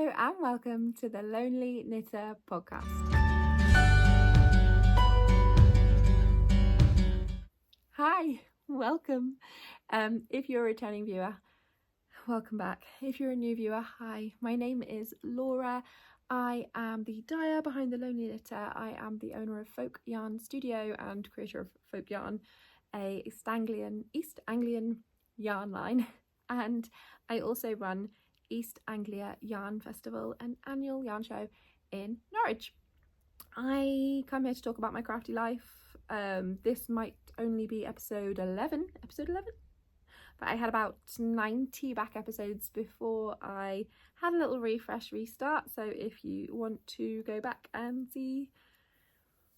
Hello and welcome to the Lonely Knitter podcast. Hi, welcome. If you're a returning viewer, welcome back. If you're a new viewer, hi. My name is Laura. I am the dyer behind the Lonely Knitter. I am the owner of Folk Yarn Studio and creator of Folk Yarn, a East Anglian yarn line, and I also run East Anglia Yarn Festival, an annual yarn show in Norwich. I come here to talk about my crafty life. This might only be episode 11, but I had about 90 back episodes before I had a little restart, so if you want to go back and see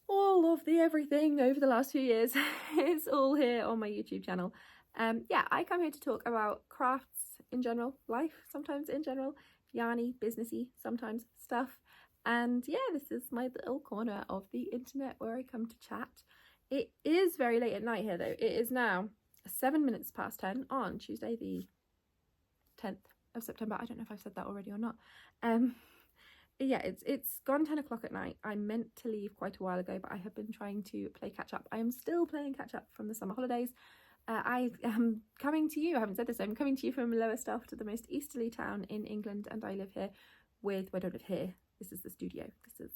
all of the everything over the last few years, it's all here on my YouTube channel. I come here to talk about crafts in general, life sometimes in general, yarny, businessy sometimes stuff, and yeah, this is my little corner of the internet where I come to chat. It is very late at night here though. It is now 7 minutes past 10 on Tuesday the 10th of September. I don't know if I've said that already or not. Yeah, it's gone 10 o'clock at night. I meant to leave quite a while ago, but I have been trying to play catch up. I am still playing catch up from the summer holidays. I am coming to you, I haven't said this, I'm coming to you from Lowestoft, the most easterly town in England, and I live here with, well, I don't live here, this is the studio, this is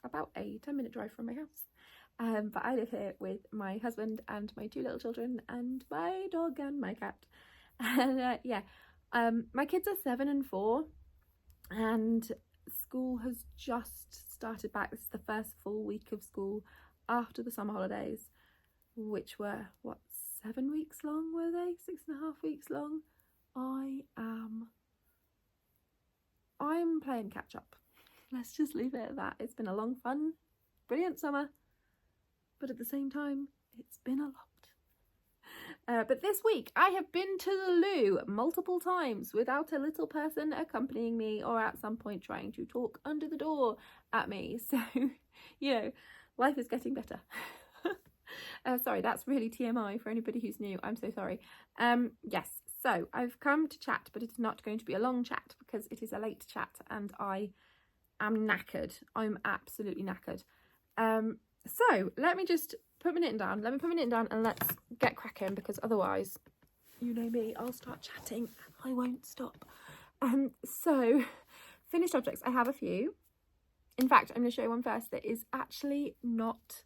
about a 10-minute drive from my house, but I live here with my husband and my 2 little children and my dog and my cat, and my kids are 7 and 4, and school has just started back. This is the first full week of school after the summer holidays, which were, what, 7 weeks long, were they? 6.5 weeks long. I'm playing catch up. Let's just leave it at that. It's been a long, fun, brilliant summer, but at the same time, it's been a lot. But this week, I have been to the loo multiple times without a little person accompanying me or at some point trying to talk under the door at me. So, you know, life is getting better. Sorry, that's really TMI for anybody who's new. I'm so sorry. Yes, so I've come to chat, but it's not going to be a long chat because it is a late chat and I am knackered. I'm absolutely knackered. So let me just put my knitting down. Let me put my knitting down and let's get cracking, because otherwise, you know me, I'll start chatting and I won't stop. So finished objects, I have a few. In fact, I'm going to show you one first that is actually not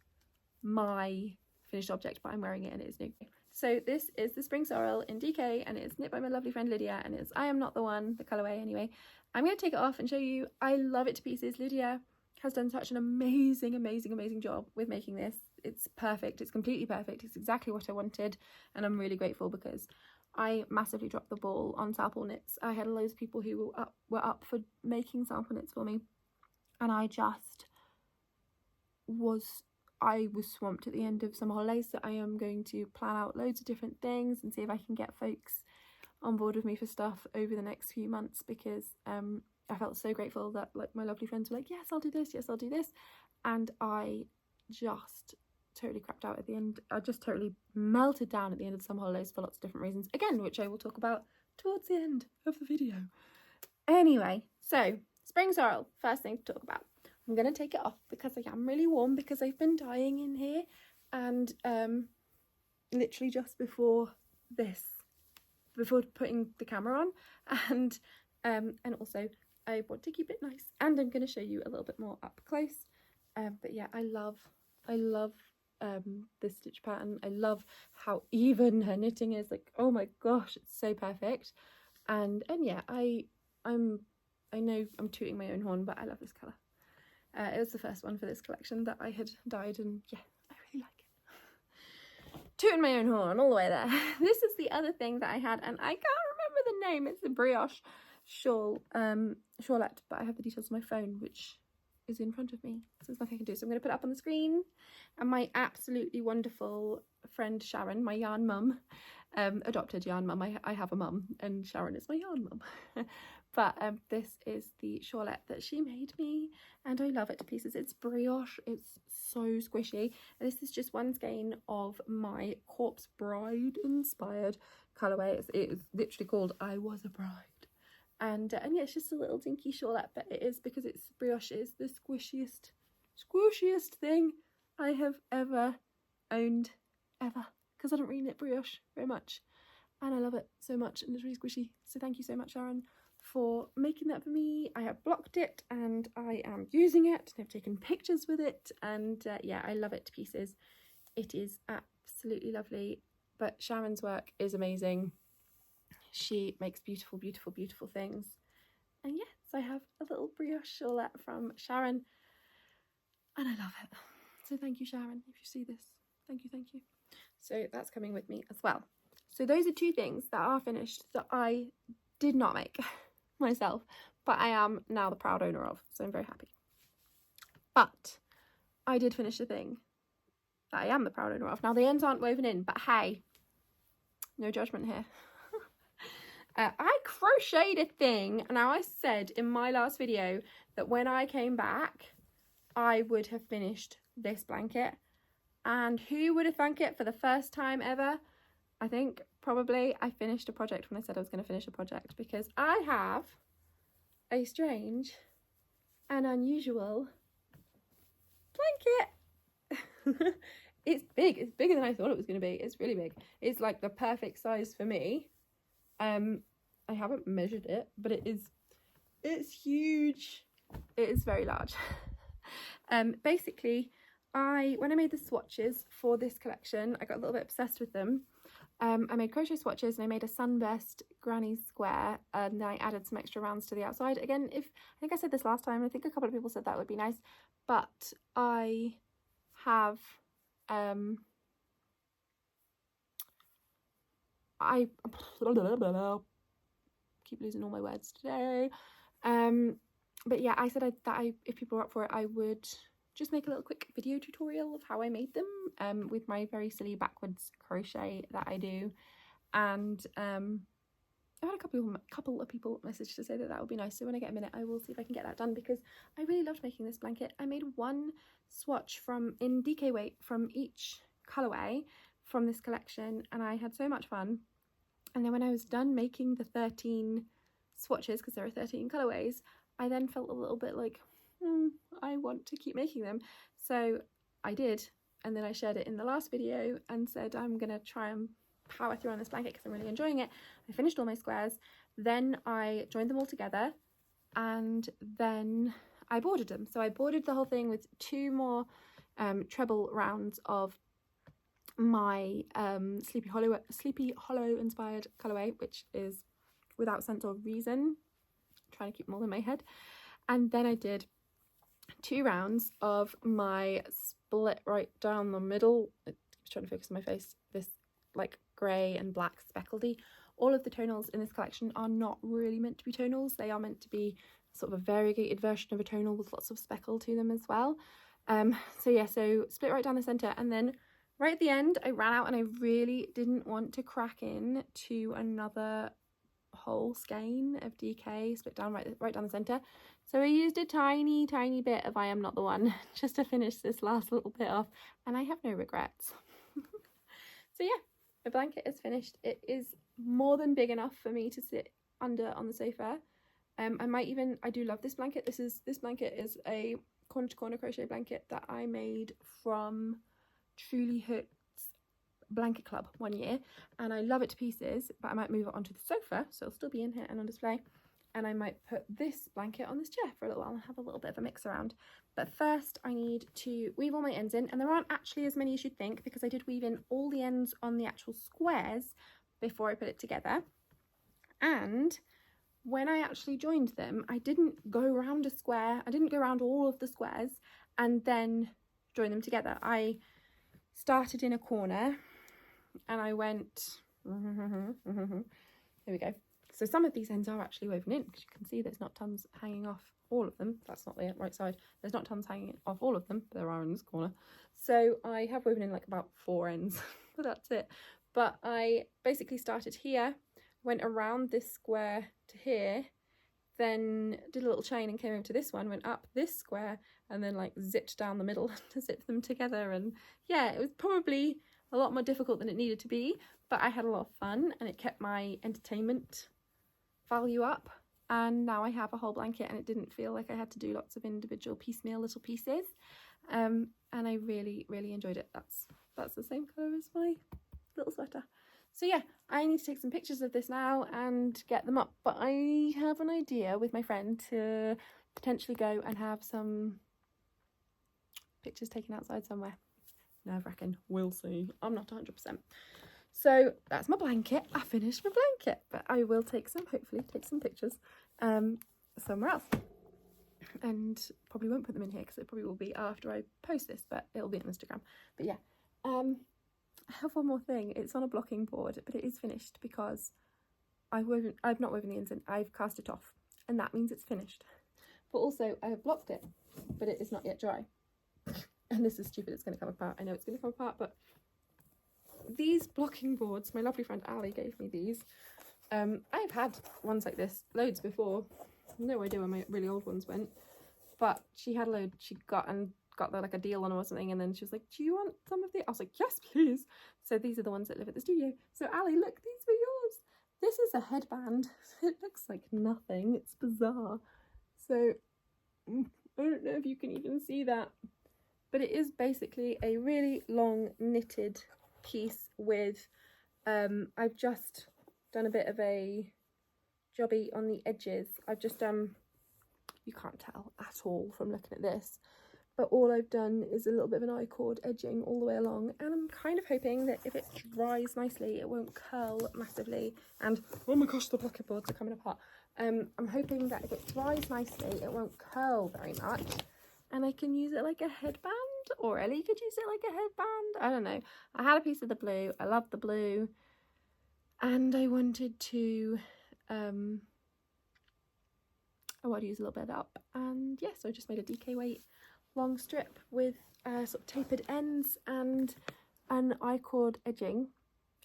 my finished object, but I'm wearing it and it is new. So this is the spring sorrel in DK and it's knit by my lovely friend Lydia, and it's I Am Not the One, the colourway anyway. I'm going to take it off and show you. I love it to pieces. Lydia has done such an amazing job with making this. It's perfect. It's completely perfect. It's exactly what I wanted, and I'm really grateful because I massively dropped the ball on sample knits. I had loads of people who were up for making sample knits for me, and I was swamped at the end of summer holidays, so I am going to plan out loads of different things and see if I can get folks on board with me for stuff over the next few months, because I felt so grateful that like my lovely friends were like, yes, I'll do this, yes, I'll do this, and I just totally crapped out at the end. I just totally melted down at the end of the summer holidays for lots of different reasons, again, which I will talk about towards the end of the video. Anyway, so spring sorrel, first thing to talk about. I'm going to take it off because I am really warm, because I've been dyeing in here, and literally just before putting the camera on, and also I want to keep it nice, and I'm going to show you a little bit more up close. But yeah, I love this stitch pattern. I love how even her knitting is. Like, oh my gosh, it's so perfect. And yeah, I know I'm tooting my own horn, but I love this colour. It was the first one for this collection that I had dyed, and yeah, I really like it. Tooting my own horn all the way there. This is the other thing that I had, and I can't remember the name. It's a brioche shawl, shawlette, but I have the details on my phone, which is in front of me, so there's nothing I can do. So I'm going to put it up on the screen, and my absolutely wonderful friend Sharon, my yarn mum, adopted yarn mum. I have a mum, and Sharon is my yarn mum. But this is the shawlette that she made me, and I love it to pieces. It's brioche, it's so squishy. And this is just one skein of my Corpse Bride inspired colourway. It is literally called I Was a Bride. And yeah, it's just a little dinky shawlette, but it is, because it's brioche, is the squishiest thing I have ever owned, ever, because I don't really knit brioche very much, and I love it so much, and it's really squishy. So thank you so much, Sharon, for making that for me. I have blocked it and I am using it, and I've taken pictures with it, and yeah, I love it to pieces. It is absolutely lovely. But Sharon's work is amazing. She makes beautiful things. And yes, I have a little brioche shawlette from Sharon, and I love it. So thank you, Sharon, if you see this. Thank you. So that's coming with me as well. So those are two things that are finished that I did not make myself, but I am now the proud owner of, so I'm very happy. But I did finish the thing that I am the proud owner of. Now the ends aren't woven in, but hey, no judgment here. I crocheted a thing. Now I said in my last video that when I came back I would have finished this blanket, and who would have thunk it, for the first time ever, I think probably I finished a project when I said I was going to finish a project, because I have a strange and unusual blanket. It's big. It's bigger than I thought it was going to be. It's really big. It's like the perfect size for me. I haven't measured it, but it's huge. It is very large. Basically, when I made the swatches for this collection, I got a little bit obsessed with them. I made crochet swatches, and I made a sunburst granny square, and then I added some extra rounds to the outside. Again, I think I said this last time, I think a couple of people said that would be nice, but I have I keep losing all my words today. But yeah, I said that if people were up for it, I would just make a little quick video tutorial of how I made them, with my very silly backwards crochet that I do. And I've had a couple of people message to say that would be nice, so when I get a minute I will see if I can get that done, because I really loved making this blanket. I made one swatch in DK weight from each colourway from this collection, and I had so much fun. And then when I was done making the 13 swatches, because there are 13 colourways, I then felt a little bit like, I want to keep making them. So I did, and then I shared it in the last video and said I'm going to try and power through on this blanket because I'm really enjoying it. I finished all my squares, then I joined them all together, and then I bordered them. So I bordered the whole thing with 2 more treble rounds of my Sleepy Hollow inspired colourway, which is Without Sense or Reason. I'm trying to keep them all in my head. And then I did 2 rounds of my split right down the middle. I was trying to focus on my face. This like grey and black speckledy. All of the tonals in this collection are not really meant to be tonals. They are meant to be sort of a variegated version of a tonal with lots of speckle to them as well. So yeah, so split right down the centre, and then right at the end I ran out and I really didn't want to crack in to another whole skein of DK split down right down the centre. So I used a tiny bit of I Am Not the One just to finish this last little bit off, and I have no regrets. So yeah, the blanket is finished. It is more than big enough for me to sit under on the sofa. I do love this blanket. This blanket is a corner to corner crochet blanket that I made from Truly Hooks Blanket Club one year, and I love it to pieces, but I might move it onto the sofa so it'll still be in here and on display, and I might put this blanket on this chair for a little while and have a little bit of a mix around. But first I need to weave all my ends in, and there aren't actually as many as you'd think because I did weave in all the ends on the actual squares before I put it together. And when I actually joined them, I didn't go around a square, I didn't go around all of the squares and then join them together. I started in a corner and I went, here we go. So some of these ends are actually woven in, because you can see there's not tons hanging off all of them. That's not the right side. There's not tons hanging off all of them, but there are in this corner. So I have woven in like about 4 ends, but that's it. But I basically started here, went around this square to here, then did a little chain and came over to this one, went up this square, and then like zipped down the middle to zip them together. And yeah, it was probably a lot more difficult than it needed to be, but I had a lot of fun and it kept my entertainment value up. and now I have a whole blanket, and it didn't feel like I had to do lots of individual piecemeal little pieces. And I really enjoyed it. That's the same colour as my little sweater. So yeah, I need to take some pictures of this now and get them up, but I have an idea with my friend to potentially go and have some pictures taken outside somewhere. Nerve-wracking, we'll see. I'm not 100%. So that's my blanket. I finished my blanket, but I will hopefully take some pictures somewhere else, and probably won't put them in here because it probably will be after I post this, but it'll be on Instagram. But yeah, I have one more thing. It's on a blocking board, but it is finished because I've not woven the instant. I've cast it off, and that means it's finished. But also I have blocked it, but it is not yet dry. And this is stupid, it's going to come apart. I know it's going to come apart, but these blocking boards, my lovely friend Ali gave me these. I've had ones like this loads before. No idea where my really old ones went, but she had a load. She got like a deal on them or something, and then she was like, do you want some of these? I was like, yes please. So these are the ones that live at the studio. So Ali, look, these were yours. This is a headband. It looks like nothing. It's bizarre. So I don't know if you can even see that, but it is basically a really long knitted piece with I've just done a bit of a jobby on the edges. I've just you can't tell at all from looking at this, but all I've done is a little bit of an I-cord edging all the way along, and I'm kind of hoping that if it dries nicely it won't curl massively. And oh my gosh, the pocket boards are coming apart. I'm hoping that if it dries nicely it won't curl very much, and I can use it like a headband, or Ellie could use it like a headband. I don't know. I had a piece of the blue. I love the blue, and I wanted to I wanted to use a little bit up, and yeah, so I just made a DK weight long strip with sort of tapered ends and an I-cord edging.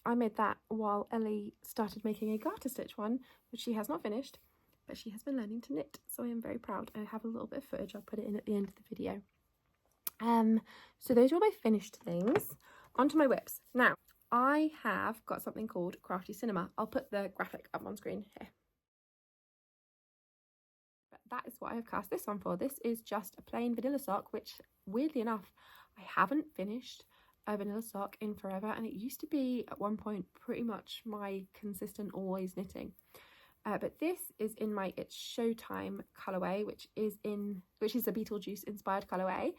I made that while Ellie started making a garter stitch one, which she has not finished, but she has been learning to knit, so I am very proud. I have a little bit of footage. I'll put it in at the end of the video. So those are all my finished things. Onto my whips. Now, I have got something called Crafty Cinema. I'll put the graphic up on screen here. But that is what I have cast this on for. This is just a plain vanilla sock, which weirdly enough, I haven't finished a vanilla sock in forever, and it used to be at one point pretty much my consistent always knitting. But this is in my It's Showtime colourway, which is a Beetlejuice inspired colourway.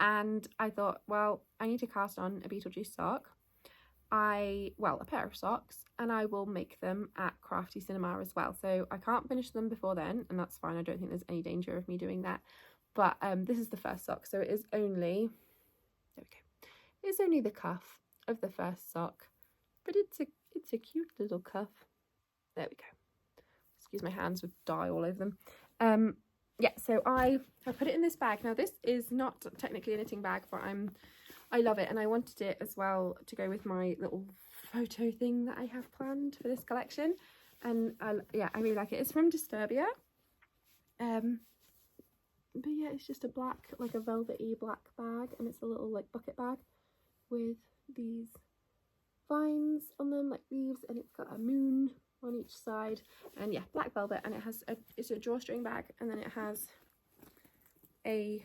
And I thought, well, I need to cast on a Beetlejuice sock. A pair of socks, and I will make them at Crafty Cinema as well. So I can't finish them before then, and that's fine. I don't think there's any danger of me doing that. But this is the first sock, so it is only, there we go. It's only the cuff of the first sock, but it's a cute little cuff. There we go. Excuse my hands with dye all over them. Yeah, so I have put it in this bag. Now this is not technically a knitting bag, but I love it, and I wanted it as well to go with my little photo thing that I have planned for this collection. And I really like it. It's from Disturbia. But yeah, it's just a black, like a velvety black bag, and it's a little like bucket bag with these vines on them, like leaves, and it's got a moon on each side, and yeah, black velvet, and it's a drawstring bag, and then it has a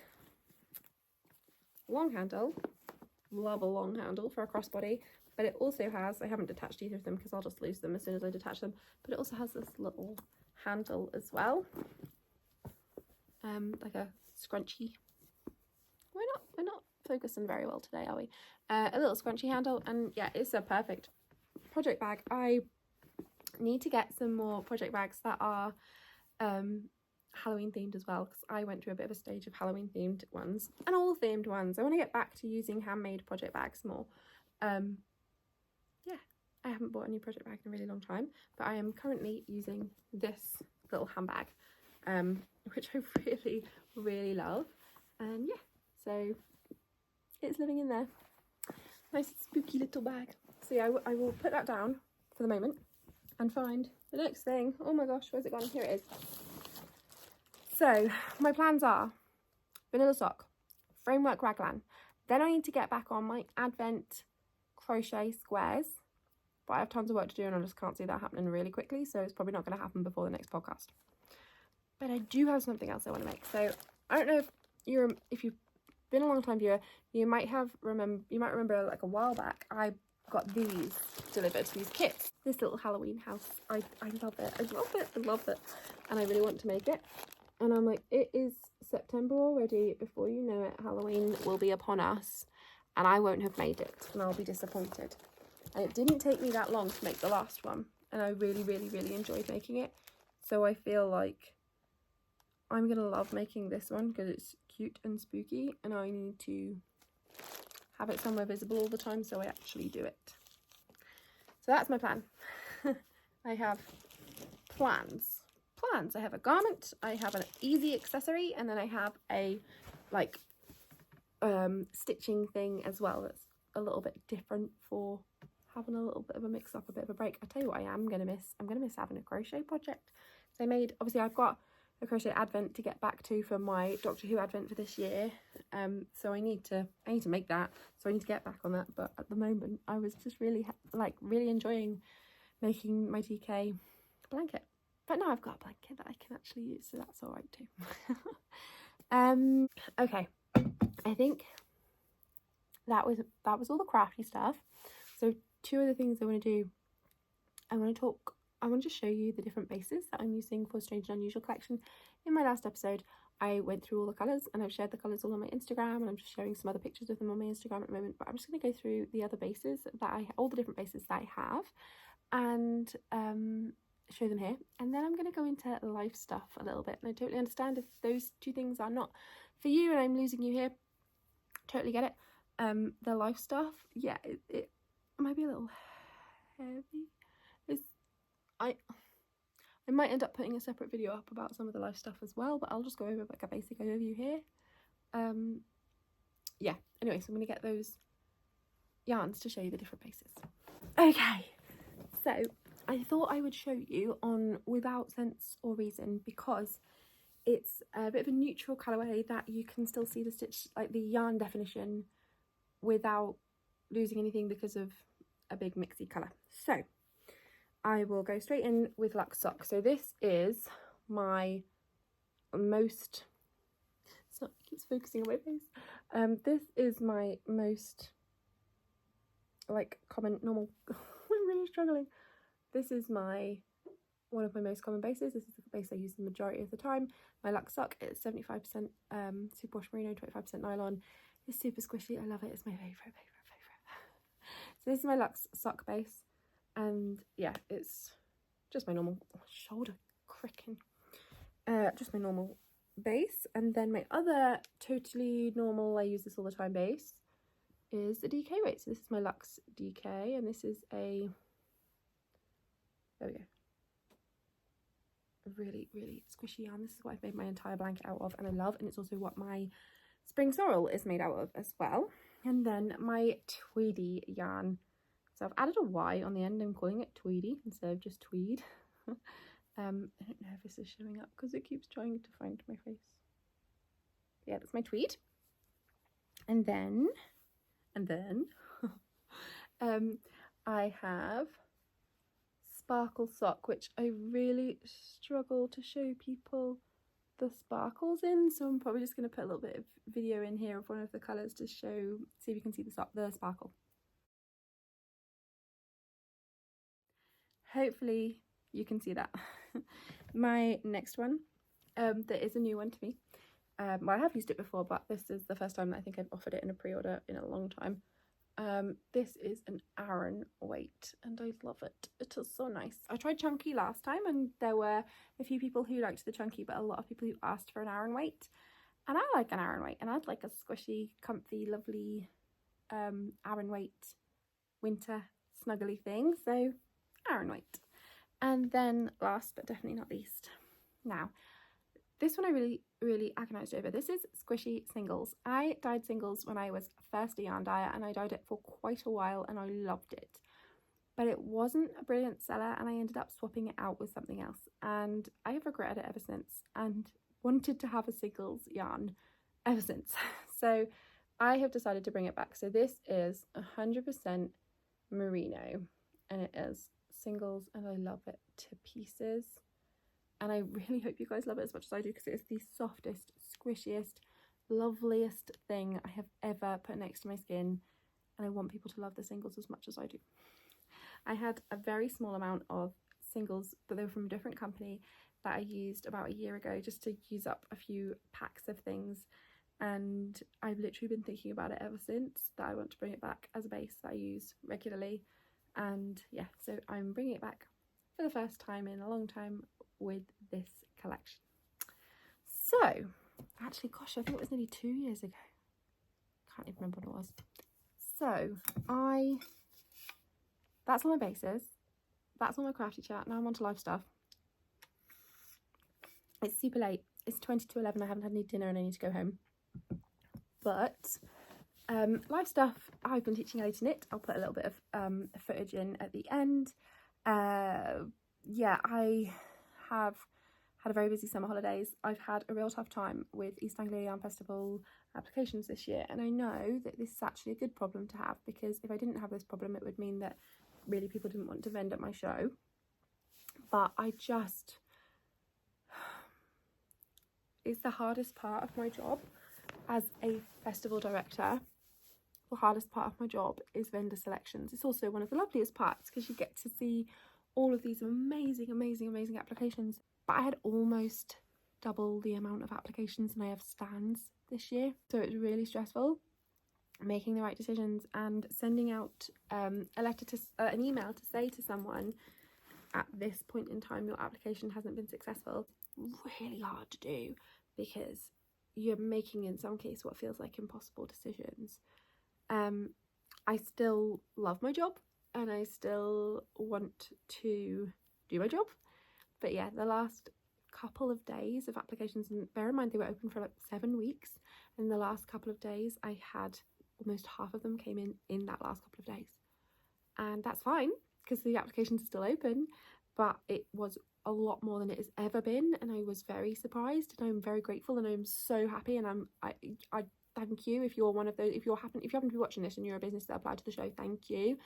long handle, love a long handle for a crossbody, but it also has, I haven't detached either of them because I'll just lose them as soon as I detach them, but it also has this little handle as well, like a scrunchy. We're not focusing very well today, are we? A little scrunchy handle, and yeah, it's a perfect project bag. I need to get some more project bags that are Halloween themed as well, because I went through a bit of a stage of Halloween themed ones and all themed ones. I want to get back to using handmade project bags more. Yeah, I haven't bought a new project bag in a really long time, but I am currently using this little handbag, which I really love, and yeah, so it's living in there. Nice spooky little bag. So yeah, I will put that down for the moment and find the next thing. Oh my gosh, where's it gone? Here it is. So my plans are vanilla sock, framework raglan. Then I need to get back on my advent crochet squares, but I have tons of work to do and I just can't see that happening really quickly, so it's probably not going to happen before the next podcast. but I do have something else I want to make. So I don't know if you've been a long time viewer, you might remember like a while back I got these delivered, these kits. This little Halloween house. I love it. I love it. I love it. And I really want to make it. And I'm like, it is September already. Before you know it, Halloween will be upon us and I won't have made it and I'll be disappointed. And it didn't take me that long to make the last one. And I really, really, really enjoyed making it. So I feel like I'm going to love making this one because it's cute and spooky. And I need to have it somewhere visible all the time so I actually do it. So that's my plan. I have plans. I have a garment, I have an easy accessory, and then I have a like stitching thing as well that's a little bit different for having a little bit of a mix up, a bit of a break. I tell you what I'm gonna miss having a crochet project. So obviously I've got a crochet advent to get back to for my Doctor Who advent for this year, so I need to make that, so I need to get back on that. But at the moment I was just really enjoying making my DK blanket. But now I've got a blanket that I can actually use, so that's all right too. Okay, I think that was all the crafty stuff. So 2 other things I want to do. I want to show you the different bases that I'm using for Strange and Unusual collection. In my last episode, I went through all the colours and I've shared the colours all on my Instagram, and I'm just sharing some other pictures of them on my Instagram at the moment. But I'm just going to go through the other bases all the different bases that I have, and show them here, and then I'm going to go into life stuff a little bit. And I totally understand if those 2 things are not for you and I'm losing you here. Totally get it. The life stuff, yeah, it might be a little heavy. I might end up putting a separate video up about some of the life stuff as well, but I'll just go over like a basic overview here. Yeah, anyway, so I'm going to get those yarns to show you the different bases. Okay, so I thought I would show you on Without Sense or Reason because it's a bit of a neutral colourway that you can still see the stitch, like the yarn definition, without losing anything because of a big mixy colour. So I will go straight in with Luxe Sock. So this is my most, it keeps focusing on my face. This is my most common, normal, I'm really struggling. This is one of my most common bases. This is the base I use the majority of the time. My Luxe Sock, it's 75% superwash merino, 25% nylon. It's super squishy. I love it. It's my favourite. So this is my Luxe Sock base. And yeah, it's just my normal shoulder cricking. Just my normal base. And then my other totally normal, I use this all the time base is the DK weight. So this is my Luxe DK, and this is a, there we go, a really, really squishy yarn. This is what I've made my entire blanket out of and I love, and it's also what my spring sorrel is made out of as well. And then my Tweedy yarn. So I've added a Y on the end. I'm calling it Tweedy instead of just Tweed. I don't know if this is showing up because it keeps trying to find my face. Yeah, that's my Tweed. And then I have Sparkle Sock, which I really struggle to show people the sparkles in, so I'm probably just going to put a little bit of video in here of one of the colours to see if you can see the sparkle. Hopefully you can see that. My next one, that is a new one to me. Well, I have used it before, but this is the first time that I think I've offered it in a pre-order in a long time. This is an Aran weight and I love it. It is so nice. I tried chunky last time and there were a few people who liked the chunky, but a lot of people who asked for an Aran weight, and I like an Aran weight, and I'd like a squishy, comfy, lovely Aran weight winter snuggly thing, so Aran weight. And then last but definitely not least, now this one I really, really agonised over. This is Squishy Singles. I dyed singles when I was first a yarn dyer, and I dyed it for quite a while and I loved it. But it wasn't a brilliant seller and I ended up swapping it out with something else. And I have regretted it ever since and wanted to have a singles yarn ever since. So I have decided to bring it back. So this is 100% merino and it is singles and I love it to pieces. and I really hope you guys love it as much as I do, because it is the softest, squishiest, loveliest thing I have ever put next to my skin, and I want people to love the singles as much as I do. I had a very small amount of singles, but they were from a different company that I used about a year ago just to use up a few packs of things, and I've literally been thinking about it ever since, that I want to bring it back as a base that I use regularly. And yeah, so I'm bringing it back for the first time in a long time with this collection. So actually, gosh, I think it was nearly 2 years ago, can't even remember what it was. So that's all my bases, that's all my crafty chat. Now I'm on to live stuff. It's super late, it's 20 to 11, I haven't had any dinner and I need to go home. But live stuff, I've been teaching Ellie to knit. I'll put a little bit of footage in at the end. Yeah, I have had a very busy summer holidays. I've had a real tough time with East Anglia Yarn Festival applications this year, and I know that this is actually a good problem to have, because if I didn't have this problem, it would mean that really people didn't want to vend at my show. But I just, it's the hardest part of my job as a festival director. The hardest part of my job is vendor selections. It's also one of the loveliest parts, because you get to see all of these amazing applications. But I had almost double the amount of applications than I have stands this year, so it's really stressful making the right decisions and sending out a letter to an email to say to someone, at this point in time your application hasn't been successful. Really hard to do, because you're making, in some cases, what feels like impossible decisions. I still love my job and I still want to do my job, but yeah, the last couple of days of applications, and bear in mind they were open for like 7 weeks, and the last couple of days I had almost half of them came in that last couple of days, and that's fine because the applications are still open, but it was a lot more than it has ever been, and I was very surprised, and I'm very grateful, and I'm so happy, and I thank you if you're one of those, if you happen to be watching this and you're a business that applied to the show, thank you.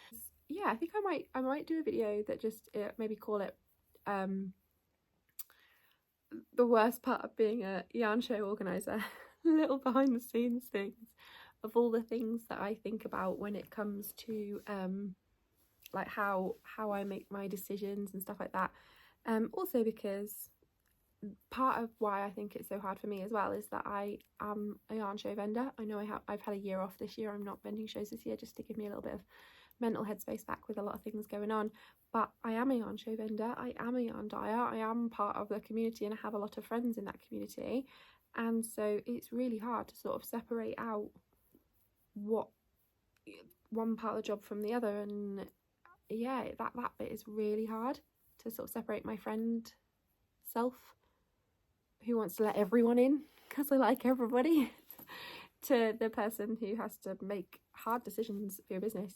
Yeah, I think I might do a video that just maybe call it the worst part of being a yarn show organizer. Little behind the scenes things of all the things that I think about when it comes to like how I make my decisions and stuff like that. Also because part of why I think it's so hard for me as well is that I am a yarn show vendor. I know I've had a year off this year. I'm not vending shows this year, just to give me a little bit of mental headspace back with a lot of things going on, but I am a yarn show vendor, I am a yarn dyer, I am part of the community, and I have a lot of friends in that community, and so it's really hard to sort of separate out what one part of the job from the other. And yeah, that bit is really hard to sort of separate my friend self, who wants to let everyone in because I like everybody, to the person who has to make hard decisions for your business,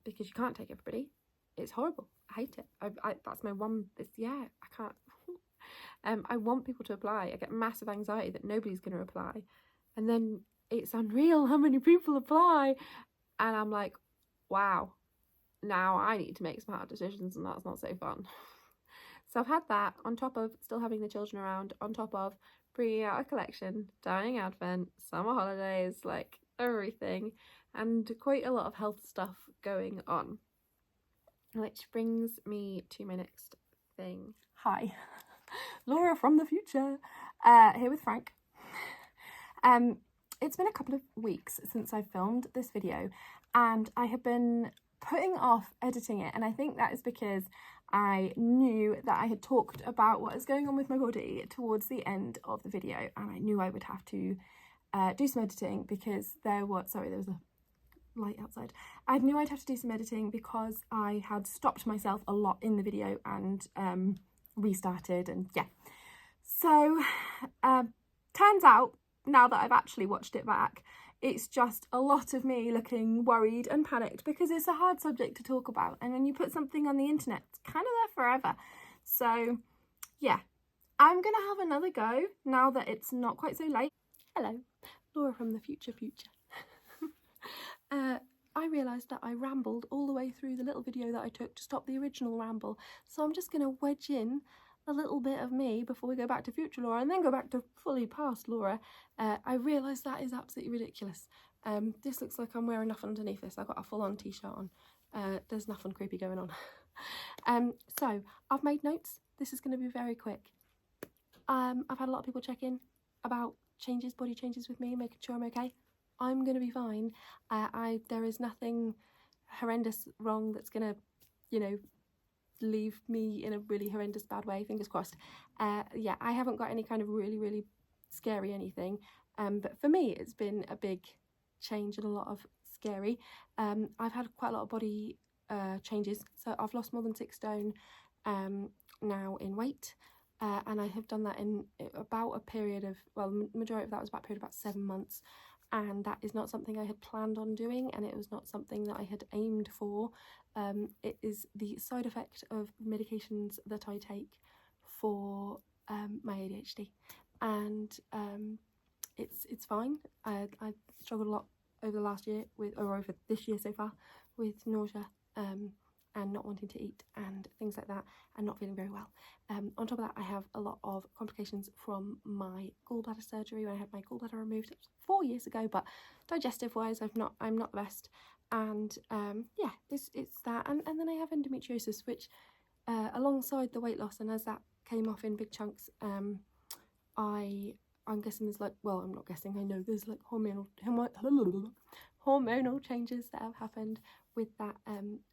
because you can't take everybody. It's horrible. I hate it. I that's my one. Yeah, I can't. I want people to apply. I get massive anxiety that nobody's going to apply, and then it's unreal how many people apply, and I'm like, wow, now I need to make some hard decisions, and that's not so fun. So I've had that on top of still having the children around, on top of bringing out a collection, dining Advent, summer holidays, like everything, and quite a lot of health stuff going on. Which brings me to my next thing. Hi, Laura from the future, here with Frank. It's been a couple of weeks since I filmed this video, and I have been putting off editing it, and I think that is because I knew that I had talked about what is going on with my body towards the end of the video, and I knew I would have to do some editing because there was a light outside. I knew I'd have to do some editing because I had stopped myself a lot in the video and restarted, and yeah. So turns out, now that I've actually watched it back, it's just a lot of me looking worried and panicked because it's a hard subject to talk about, and when you put something on the internet, it's kind of there forever. So yeah, I'm gonna have another go now that it's not quite so late. Hello, Laura from the future. I realised that I rambled all the way through the little video that I took to stop the original ramble, so I'm just going to wedge in a little bit of me before we go back to future Laura and then go back to fully past Laura, I realised that is absolutely ridiculous. This looks like I'm wearing nothing underneath this. I've got a full-on t-shirt on. There's nothing creepy going on. So I've made notes. This is going to be very quick. I've had a lot of people check in about changes, body changes with me, making sure I'm okay. I'm going to be fine. There is nothing horrendous wrong that's going to, you know, leave me in a really horrendous bad way, fingers crossed. Yeah, I haven't got any kind of really scary anything, but for me it's been a big change and a lot of scary. I've had quite a lot of body changes, so I've lost more than 6 stone now in weight, and I have done that in about a period of, well, majority of that was about a period of about 7 months, and that is not something I had planned on doing, and it was not something that I had aimed for. It is the side effect of medications that I take for my ADHD, and it's fine. I struggled a lot over the last year over this year so far, with nausea and not wanting to eat and things like that, and not feeling very well. On top of that, I have a lot of complications from my gallbladder surgery when I had my gallbladder removed. It was 4 years ago, but digestive wise I'm not the best, and yeah, it's that, and then I have endometriosis, which alongside the weight loss, and as that came off in big chunks, I'm guessing there's like, well, I'm not guessing, I know there's like hormonal changes that have happened with that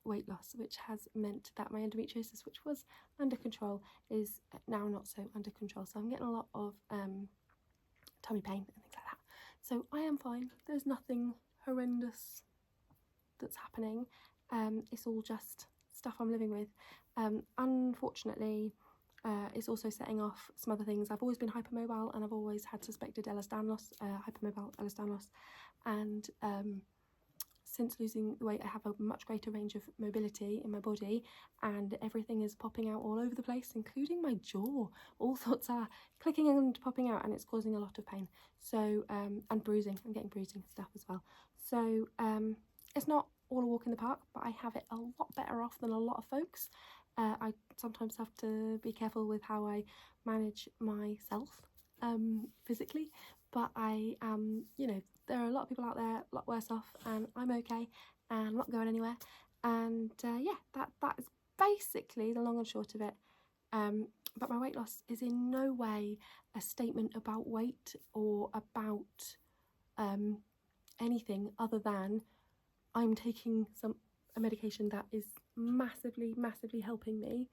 weight loss, which has meant that my endometriosis, which was under control, is now not so under control. So I'm getting a lot of tummy pain and things like that. So I am fine. There's nothing horrendous that's happening. It's all just stuff I'm living with. Unfortunately, it's also setting off some other things. I've always been hypermobile, and I've always had suspected Ehlers-Danlos loss, hypermobile Ehlers-Danlos loss, and since losing weight I have a much greater range of mobility in my body, and everything is popping out all over the place, including my jaw. All sorts are clicking and popping out, and it's causing a lot of pain. So and bruising, I'm getting bruising stuff as well. So it's not all a walk in the park, but I have it a lot better off than a lot of folks. I sometimes have to be careful with how I manage myself physically, but I am, you know, there are a lot of people out there a lot worse off, and I'm okay, and I'm not going anywhere, and yeah, that is basically the long and short of it. But my weight loss is in no way a statement about weight or about anything other than I'm taking a medication that is massively helping me,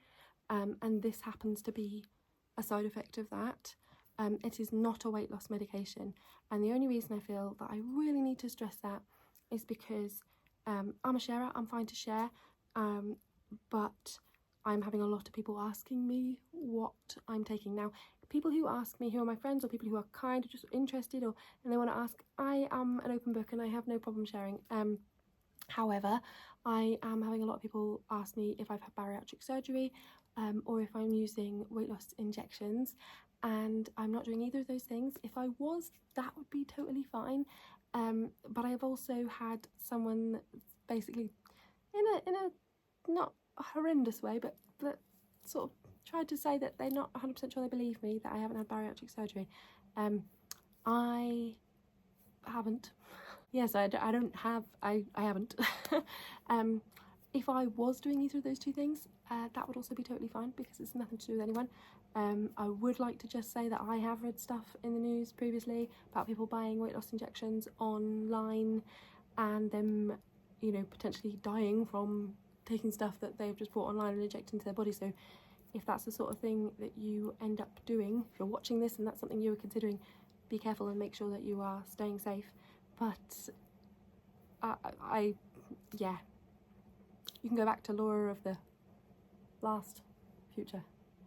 and this happens to be a side effect of that. It is not a weight loss medication, and the only reason I feel that I really need to stress that is because I'm a sharer. I'm fine to share, but I'm having a lot of people asking me what I'm taking. Now, people who ask me, who are my friends, or people who are kind of just interested, and they want to ask, I am an open book and I have no problem sharing. However, I am having a lot of people ask me if I've had bariatric surgery, or if I'm using weight loss injections, and I'm not doing either of those things. If I was, that would be totally fine. But I have also had someone basically in a not a horrendous way, but that sort of tried to say that they're not 100% sure they believe me that I haven't had bariatric surgery. I haven't. Yes, I haven't. If I was doing either of those two things, that would also be totally fine, because it's nothing to do with anyone. I would like to just say that I have read stuff in the news previously about people buying weight loss injections online, and them, you know, potentially dying from taking stuff that they've just bought online and injected into their body. So if that's the sort of thing that you end up doing, if you're watching this and that's something you were considering, be careful and make sure that you are staying safe. But yeah, you can go back to Laura of the last future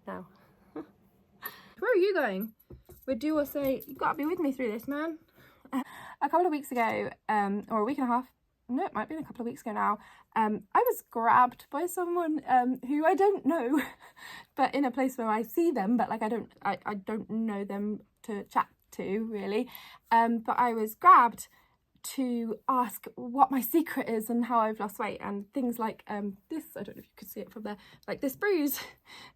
now. Where are you going? Would do or say, you've got to be with me through this, man. A couple of weeks ago, or a week and a half, no, it might be a couple of weeks ago now, I was grabbed by someone who I don't know, but in a place where I see them, but like I don't know them to chat to, really. But I was grabbed to ask what my secret is and how I've lost weight, and things like this, I don't know if you could see it from there, like this bruise.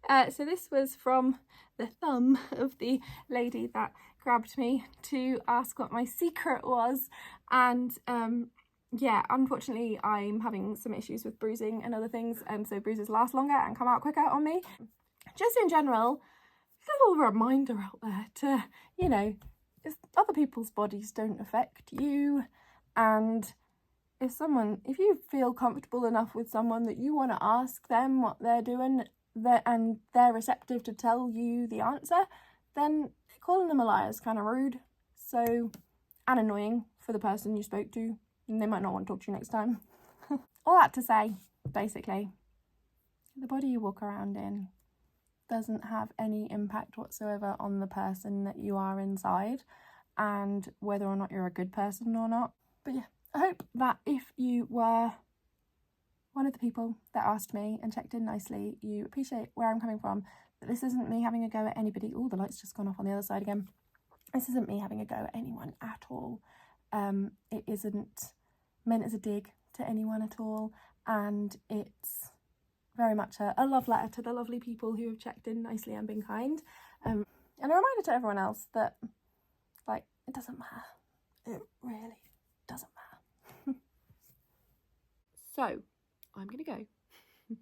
So this was from the thumb of the lady that grabbed me to ask what my secret was. And yeah, unfortunately I'm having some issues with bruising and other things, so bruises last longer and come out quicker on me. Just in general, little reminder out there to, you know, other people's bodies don't affect you, and if you feel comfortable enough with someone that you want to ask them what they're doing, and they're receptive to tell you the answer, then calling them a liar is kind of rude, so, and annoying for the person you spoke to, and they might not want to talk to you next time. All that to say, basically, the body you walk around in doesn't have any impact whatsoever on the person that you are inside, and whether or not you're a good person or not. But yeah, I hope that if you were one of the people that asked me and checked in nicely, you appreciate where I'm coming from, that this isn't me having a go at anybody. Oh, the light's just gone off on the other side again. This isn't me having a go at anyone at all. It isn't meant as a dig to anyone at all, and it's very much a love letter to the lovely people who have checked in nicely and been kind, and a reminder to everyone else that, like, it doesn't matter. It really doesn't matter. So I'm gonna go, and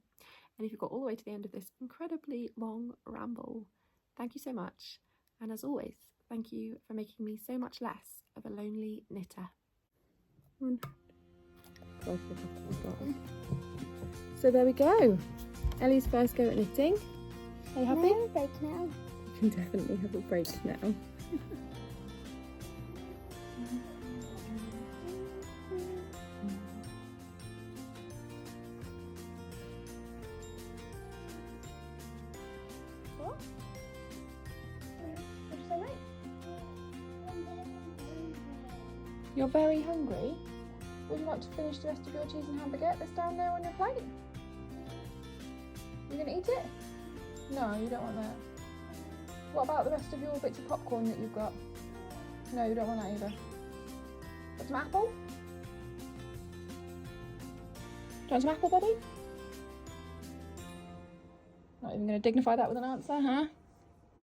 if you've got all the way to the end of this incredibly long ramble, thank you so much, and as always, thank you for making me so much less of a lonely knitter. So there we go, Ellie's first go at knitting. Are you happy? No, break now. You can definitely have a break now. What? What'd you say, mate? You're very hungry? Would you like to finish the rest of your cheese and ham baguette that's down there on your plate? You're going to eat it? No, you don't want that. What about the rest of your bits of popcorn that you've got? No, you don't want that either. Got some apple? Do you want some apple, buddy? Not even going to dignify that with an answer, huh?